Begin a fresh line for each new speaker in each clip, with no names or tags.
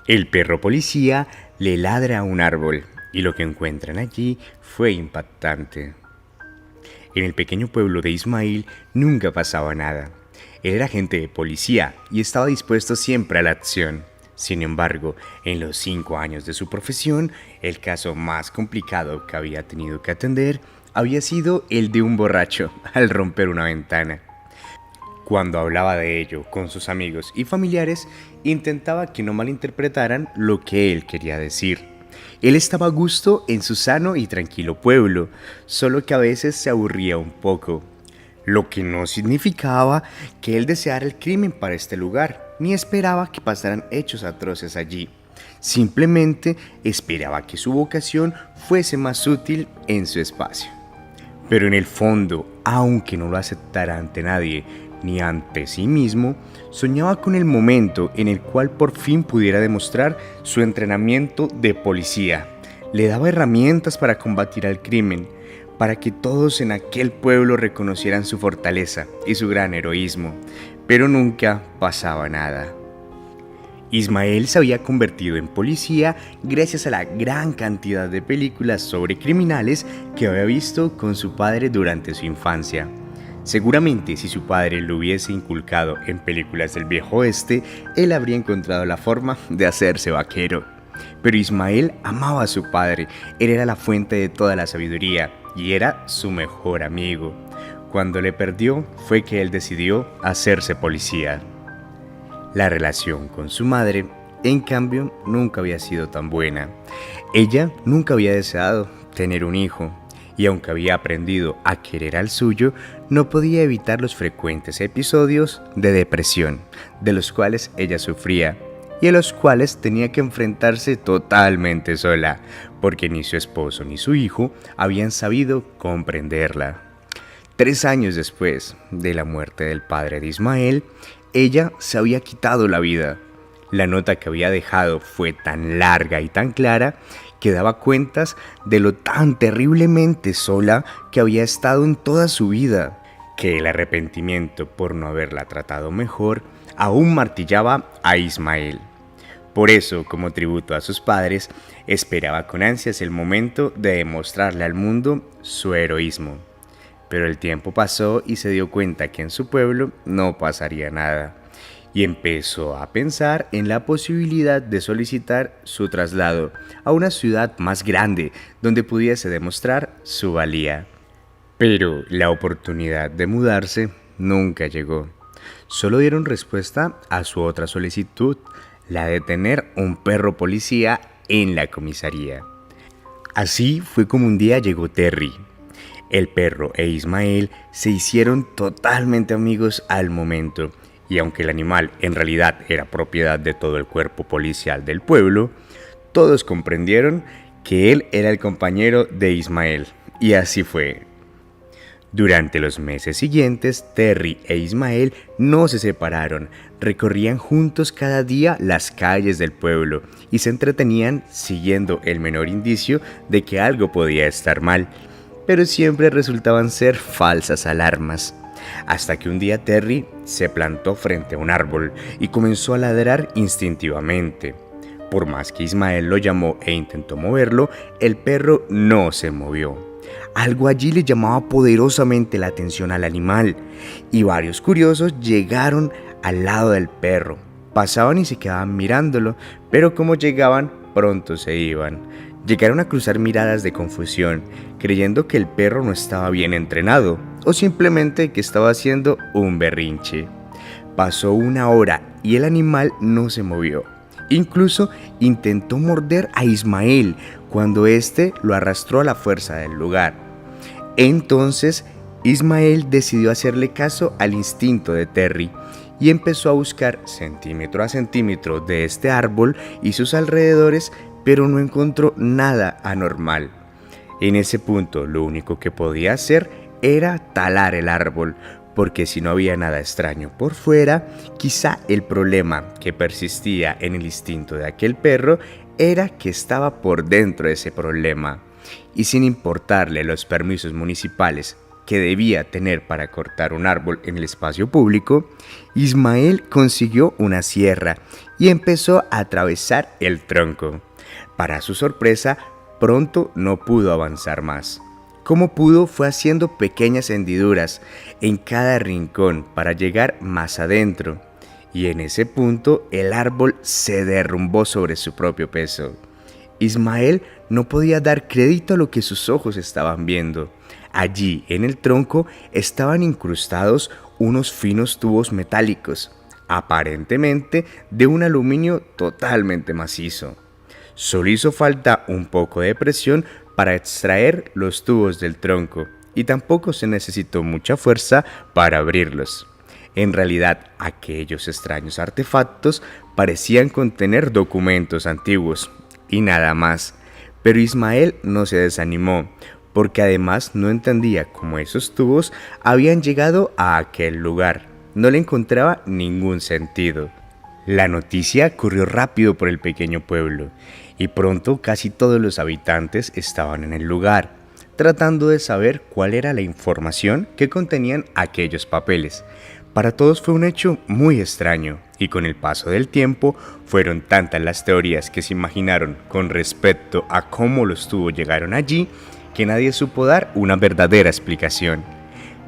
El perro policía le ladra a un árbol y lo que encuentran allí fue impactante. En el pequeño pueblo de Ismael nunca pasaba nada. Él era agente de policía y estaba dispuesto siempre a la acción. Sin embargo, en los 5 años de su profesión, el caso más complicado que había tenido que atender había sido el de un borracho al romper una ventana. Cuando hablaba de ello con sus amigos y familiares, intentaba que no malinterpretaran lo que él quería decir. Él estaba a gusto en su sano y tranquilo pueblo, solo que a veces se aburría un poco, lo que no significaba que él deseara el crimen para este lugar, ni esperaba que pasaran hechos atroces allí. Simplemente esperaba que su vocación fuese más útil en su espacio. Pero en el fondo, aunque no lo aceptara ante nadie ni ante sí mismo, soñaba con el momento en el cual por fin pudiera demostrar su entrenamiento de policía. Le daba herramientas para combatir al crimen, para que todos en aquel pueblo reconocieran su fortaleza y su gran heroísmo, pero nunca pasaba nada. Ismael se había convertido en policía gracias a la gran cantidad de películas sobre criminales que había visto con su padre durante su infancia. Seguramente si su padre lo hubiese inculcado en películas del viejo oeste, él habría encontrado la forma de hacerse vaquero. Pero Ismael amaba a su padre, él era la fuente de toda la sabiduría y era su mejor amigo. Cuando le perdió fue que él decidió hacerse policía. La relación con su madre, en cambio, nunca había sido tan buena. Ella nunca había deseado tener un hijo, y aunque había aprendido a querer al suyo, no podía evitar los frecuentes episodios de depresión, de los cuales ella sufría, y a los cuales tenía que enfrentarse totalmente sola, porque ni su esposo ni su hijo habían sabido comprenderla. 3 años después de la muerte del padre de Ismael, ella se había quitado la vida. La nota que había dejado fue tan larga y tan clara que daba cuentas de lo tan terriblemente sola que había estado en toda su vida, que el arrepentimiento por no haberla tratado mejor aún martillaba a Ismael. Por eso, como tributo a sus padres, esperaba con ansias el momento de demostrarle al mundo su heroísmo. Pero el tiempo pasó y se dio cuenta que en su pueblo no pasaría nada, y empezó a pensar en la posibilidad de solicitar su traslado a una ciudad más grande donde pudiese demostrar su valía. Pero la oportunidad de mudarse nunca llegó. Solo dieron respuesta a su otra solicitud, la de tener un perro policía en la comisaría. Así fue como un día llegó Terry. El perro e Ismael se hicieron totalmente amigos al momento, y aunque el animal en realidad era propiedad de todo el cuerpo policial del pueblo, todos comprendieron que él era el compañero de Ismael, y así fue. Durante los meses siguientes, Terry e Ismael no se separaron, recorrían juntos cada día las calles del pueblo y se entretenían siguiendo el menor indicio de que algo podía estar mal, pero siempre resultaban ser falsas alarmas. Hasta que un día Terry se plantó frente a un árbol y comenzó a ladrar instintivamente. Por más que Ismael lo llamó e intentó moverlo, el perro no se movió. Algo allí le llamaba poderosamente la atención al animal, y varios curiosos llegaron al lado del perro. Pasaban y se quedaban mirándolo, pero como llegaban, pronto se iban. Llegaron a cruzar miradas de confusión, creyendo que el perro no estaba bien entrenado, o simplemente que estaba haciendo un berrinche. Pasó 1 hora y el animal no se movió. Incluso intentó morder a Ismael cuando éste lo arrastró a la fuerza del lugar. Entonces Ismael decidió hacerle caso al instinto de Terry y empezó a buscar centímetro a centímetro de este árbol y sus alrededores, pero no encontró nada anormal. En ese punto lo único que podía hacer era talar el árbol, porque si no había nada extraño por fuera, quizá el problema que persistía en el instinto de aquel perro era que estaba por dentro de ese problema. Y sin importarle los permisos municipales que debía tener para cortar un árbol en el espacio público, Ismael consiguió una sierra y empezó a atravesar el tronco. Para su sorpresa, pronto no pudo avanzar más. Como pudo, fue haciendo pequeñas hendiduras en cada rincón para llegar más adentro. Y en ese punto el árbol se derrumbó sobre su propio peso. Ismael no podía dar crédito a lo que sus ojos estaban viendo. Allí, en el tronco, estaban incrustados unos finos tubos metálicos, aparentemente de un aluminio totalmente macizo. Solo hizo falta un poco de presión para extraer los tubos del tronco, y tampoco se necesitó mucha fuerza para abrirlos. En realidad, aquellos extraños artefactos parecían contener documentos antiguos, y nada más. Pero Ismael no se desanimó, porque además no entendía cómo esos tubos habían llegado a aquel lugar. No le encontraba ningún sentido. La noticia corrió rápido por el pequeño pueblo, y pronto casi todos los habitantes estaban en el lugar, tratando de saber cuál era la información que contenían aquellos papeles. Para todos fue un hecho muy extraño, y con el paso del tiempo fueron tantas las teorías que se imaginaron con respecto a cómo los tubos llegaron allí, que nadie supo dar una verdadera explicación.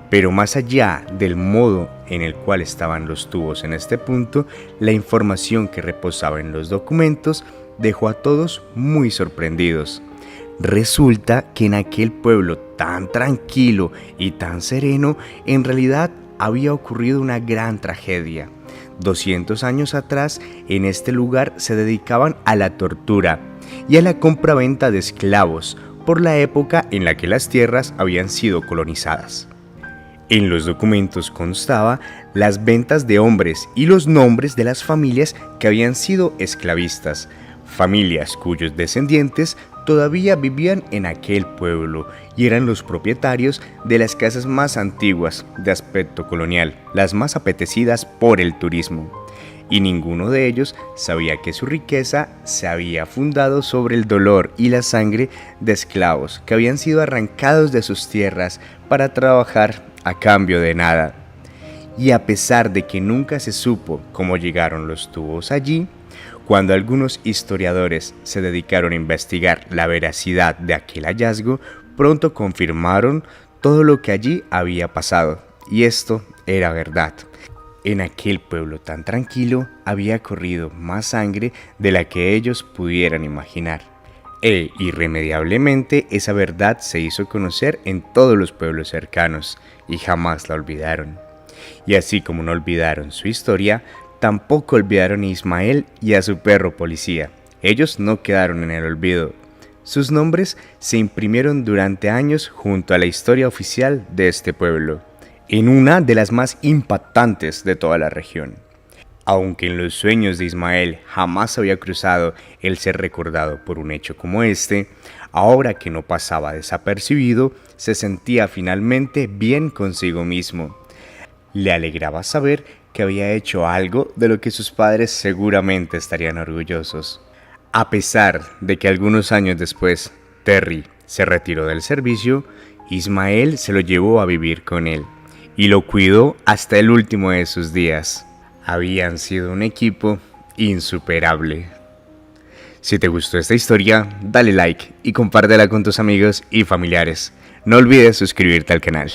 Pero más allá del modo en el cual estaban los tubos en este punto, la información que reposaba en los documentos dejó a todos muy sorprendidos. Resulta que en aquel pueblo tan tranquilo y tan sereno, en realidad había ocurrido una gran tragedia. 200 años atrás, en este lugar se dedicaban a la tortura y a la compraventa de esclavos por la época en la que las tierras habían sido colonizadas. En los documentos constaba las ventas de hombres y los nombres de las familias que habían sido esclavistas, familias cuyos descendientes todavía vivían en aquel pueblo y eran los propietarios de las casas más antiguas de aspecto colonial, las más apetecidas por el turismo. Y ninguno de ellos sabía que su riqueza se había fundado sobre el dolor y la sangre de esclavos que habían sido arrancados de sus tierras para trabajar a cambio de nada. Y a pesar de que nunca se supo cómo llegaron los tubos allí, cuando algunos historiadores se dedicaron a investigar la veracidad de aquel hallazgo, pronto confirmaron todo lo que allí había pasado, y esto era verdad. En aquel pueblo tan tranquilo había corrido más sangre de la que ellos pudieran imaginar. E irremediablemente esa verdad se hizo conocer en todos los pueblos cercanos, y jamás la olvidaron. Y así como no olvidaron su historia, tampoco olvidaron a Ismael y a su perro policía. Ellos no quedaron en el olvido. Sus nombres se imprimieron durante años junto a la historia oficial de este pueblo, en una de las más impactantes de toda la región. Aunque en los sueños de Ismael jamás había cruzado el ser recordado por un hecho como este, ahora que no pasaba desapercibido, se sentía finalmente bien consigo mismo. Le alegraba saber que había hecho algo de lo que sus padres seguramente estarían orgullosos. A pesar de que algunos años después Terry se retiró del servicio, Ismael se lo llevó a vivir con él y lo cuidó hasta el último de sus días. Habían sido un equipo insuperable. Si te gustó esta historia, dale like y compártela con tus amigos y familiares. No olvides suscribirte al canal.